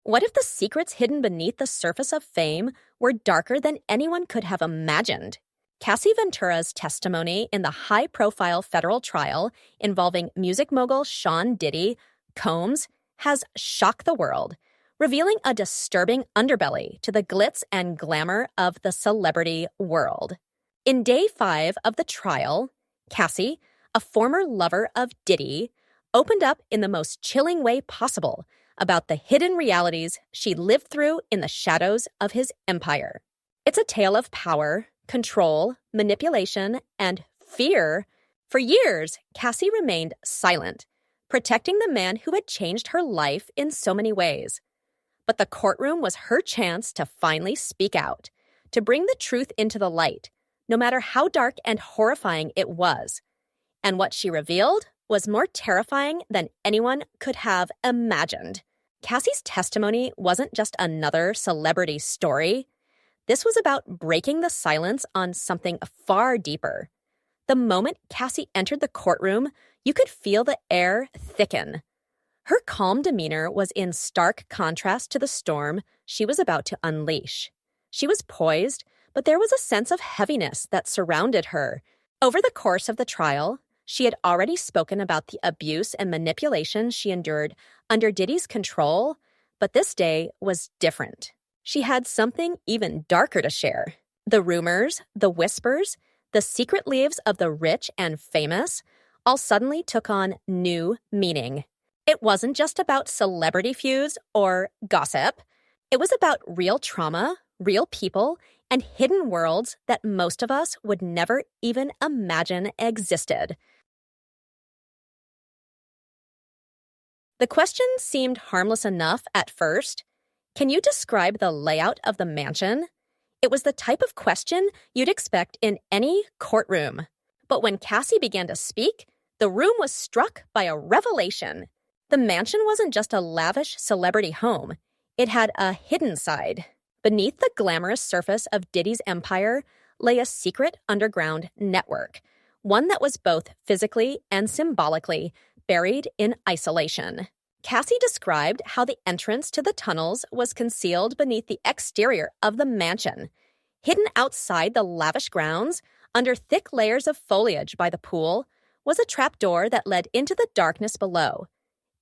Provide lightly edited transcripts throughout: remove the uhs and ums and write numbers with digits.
What if the secrets hidden beneath the surface of fame were darker than anyone could have imagined? Cassie Ventura's testimony in the high-profile federal trial involving music mogul Sean Diddy Combs has shocked the world, revealing a disturbing underbelly to the glitz and glamour of the celebrity world. In day 5 of the trial, Cassie, a former lover of Diddy, opened up in the most chilling way possible about the hidden realities she lived through in the shadows of his empire. It's a tale of power, control, manipulation, and fear. For years, Cassie remained silent, protecting the man who had changed her life in so many ways. But the courtroom was her chance to finally speak out, to bring the truth into the light, no matter how dark and horrifying it was. And what she revealed was more terrifying than anyone could have imagined. Cassie's testimony wasn't just another celebrity story. This was about breaking the silence on something far deeper. The moment Cassie entered the courtroom, you could feel the air thicken. Her calm demeanor was in stark contrast to the storm she was about to unleash. She was poised, but there was a sense of heaviness that surrounded her. Over the course of the trial, she had already spoken about the abuse and manipulation she endured under Diddy's control, but this day was different. She had something even darker to share. The rumors, the whispers, the secret lives of the rich and famous all suddenly took on new meaning. It wasn't just about celebrity feuds or gossip. It was about real trauma, real people, and hidden worlds that most of us would never even imagine existed. The question seemed harmless enough at first. Can you describe the layout of the mansion? It was the type of question you'd expect in any courtroom. But when Cassie began to speak, the room was struck by a revelation. The mansion wasn't just a lavish celebrity home. It had a hidden side. Beneath the glamorous surface of Diddy's empire lay a secret underground network, one that was both physically and symbolically buried in isolation. Cassie described how the entrance to the tunnels was concealed beneath the exterior of the mansion. Hidden outside the lavish grounds, under thick layers of foliage by the pool, was a trapdoor that led into the darkness below.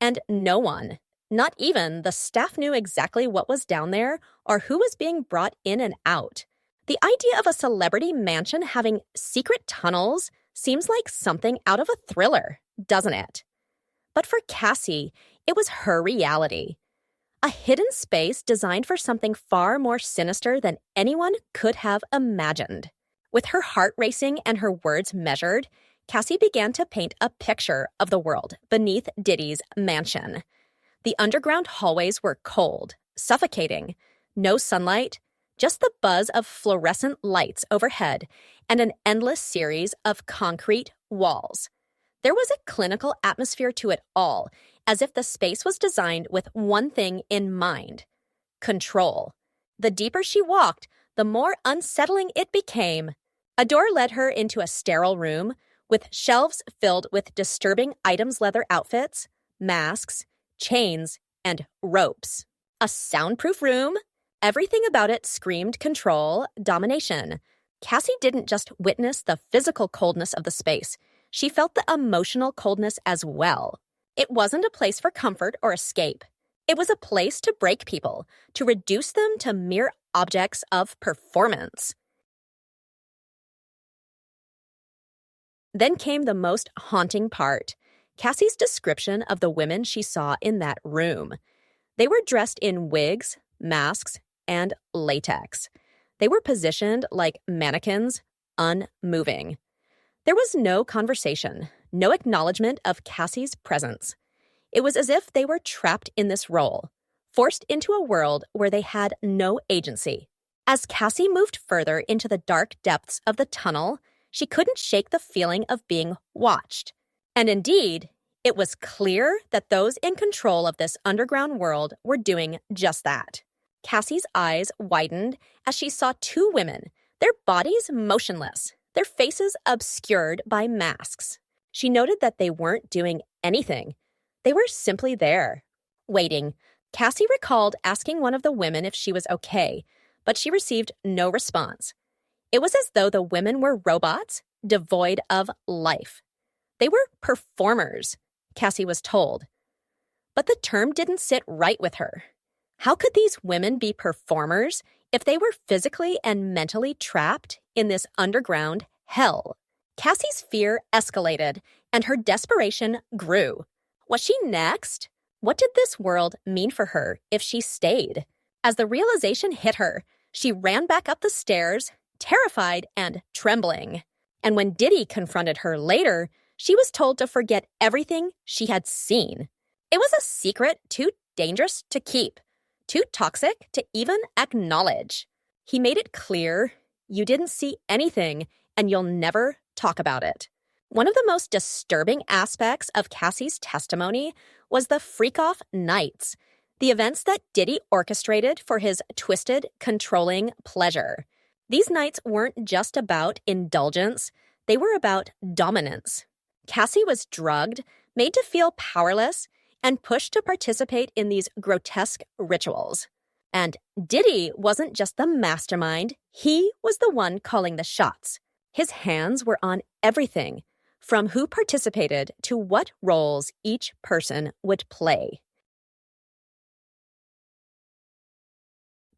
And no one, not even the staff, knew exactly what was down there or who was being brought in and out. The idea of a celebrity mansion having secret tunnels seems like something out of a thriller, doesn't it? But for Cassie, it was her reality. A hidden space designed for something far more sinister than anyone could have imagined. With her heart racing and her words measured, Cassie began to paint a picture of the world beneath Diddy's mansion. The underground hallways were cold, suffocating, no sunlight, just the buzz of fluorescent lights overhead and an endless series of concrete walls. There was a clinical atmosphere to it all, as if the space was designed with one thing in mind: control. The deeper she walked, the more unsettling it became. A door led her into a sterile room with shelves filled with disturbing items, leather outfits, masks, chains, and ropes. A soundproof room. Everything about it screamed control, domination. Cassie didn't just witness the physical coldness of the space. She felt the emotional coldness as well. It wasn't a place for comfort or escape. It was a place to break people, to reduce them to mere objects of performance. Then came the most haunting part: Cassie's description of the women she saw in that room. They were dressed in wigs, masks, and latex. They were positioned like mannequins, unmoving. There was no conversation, no acknowledgement of Cassie's presence. It was as if they were trapped in this role, forced into a world where they had no agency. As Cassie moved further into the dark depths of the tunnel, she couldn't shake the feeling of being watched. And indeed, it was clear that those in control of this underground world were doing just that. Cassie's eyes widened as she saw two women, their bodies motionless, their faces obscured by masks. She noted that they weren't doing anything. They were simply there, waiting, Cassie recalled asking one of the women if she was okay, but she received no response. It was as though the women were robots, devoid of life. They were performers, Cassie was told. But the term didn't sit right with her. How could these women be performers if they were physically and mentally trapped in this underground hell? Cassie's fear escalated, and her desperation grew. Was she next? What did this world mean for her if she stayed? As the realization hit her, she ran back up the stairs, terrified and trembling. And when Diddy confronted her later, she was told to forget everything she had seen. It was a secret too dangerous to keep, too toxic to even acknowledge. He made it clear, you didn't see anything and you'll never talk about it. One of the most disturbing aspects of Cassie's testimony was the freakoff nights, the events that Diddy orchestrated for his twisted, controlling pleasure. These nights weren't just about indulgence, they were about dominance. Cassie was drugged, made to feel powerless, and pushed to participate in these grotesque rituals. And Diddy wasn't just the mastermind, he was the one calling the shots. His hands were on everything, from who participated to what roles each person would play.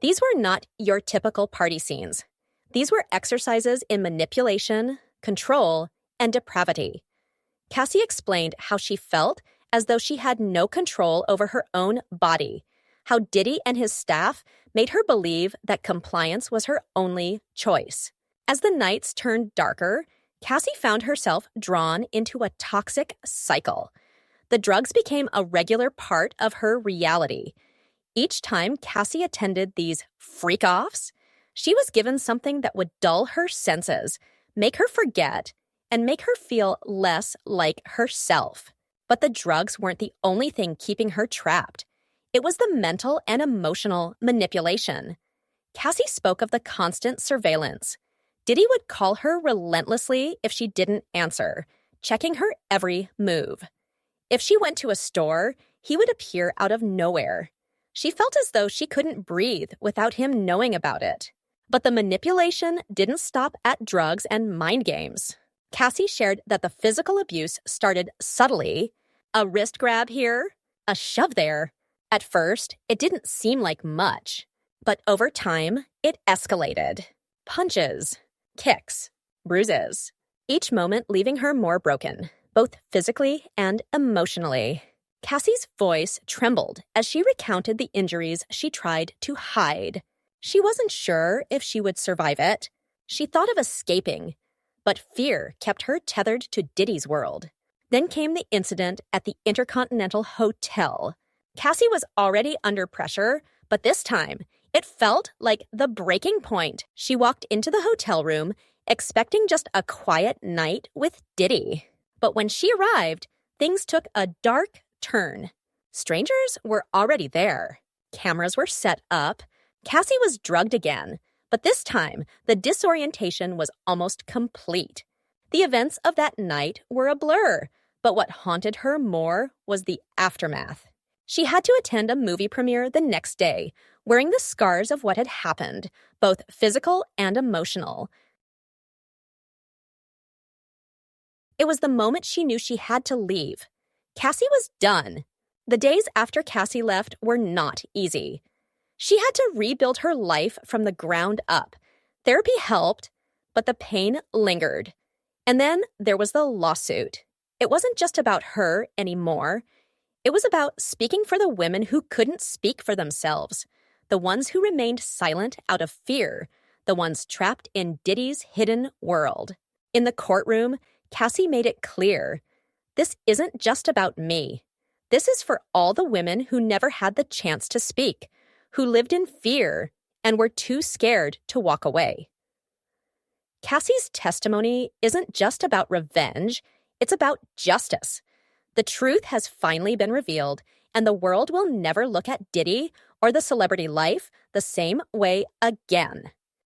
These were not your typical party scenes. These were exercises in manipulation, control, and depravity. Cassie explained how she felt as though she had no control over her own body, how Diddy and his staff made her believe that compliance was her only choice. As the nights turned darker, Cassie found herself drawn into a toxic cycle. The drugs became a regular part of her reality. Each time Cassie attended these freak-offs, she was given something that would dull her senses, make her forget, and make her feel less like herself. But the drugs weren't the only thing keeping her trapped. It was the mental and emotional manipulation. Cassie spoke of the constant surveillance. Diddy would call her relentlessly if she didn't answer, checking her every move. If she went to a store, he would appear out of nowhere. She felt as though she couldn't breathe without him knowing about it. But the manipulation didn't stop at drugs and mind games. Cassie shared that the physical abuse started subtly. A wrist grab here, a shove there. At first, it didn't seem like much. But over time, it escalated. Punches, kicks, bruises. Each moment leaving her more broken, both physically and emotionally. Cassie's voice trembled as she recounted the injuries she tried to hide. She wasn't sure if she would survive it. She thought of escaping, but fear kept her tethered to Diddy's world. Then came the incident at the Intercontinental Hotel. Cassie was already under pressure, but this time, it felt like the breaking point. She walked into the hotel room, expecting just a quiet night with Diddy. But when she arrived, things took a dark turn. Strangers were already there. Cameras were set up. Cassie was drugged again, but this time, the disorientation was almost complete. The events of that night were a blur, but what haunted her more was the aftermath. She had to attend a movie premiere the next day, wearing the scars of what had happened, both physical and emotional. It was the moment she knew she had to leave. Cassie was done. The days after Cassie left were not easy. She had to rebuild her life from the ground up. Therapy helped, but the pain lingered. And then there was the lawsuit. It wasn't just about her anymore. It was about speaking for the women who couldn't speak for themselves, the ones who remained silent out of fear, the ones trapped in Diddy's hidden world. In the courtroom, Cassie made it clear, this isn't just about me. This is for all the women who never had the chance to speak, who lived in fear and were too scared to walk away. Cassie's testimony isn't just about revenge, it's about justice. The truth has finally been revealed, and the world will never look at Diddy or the celebrity life the same way again.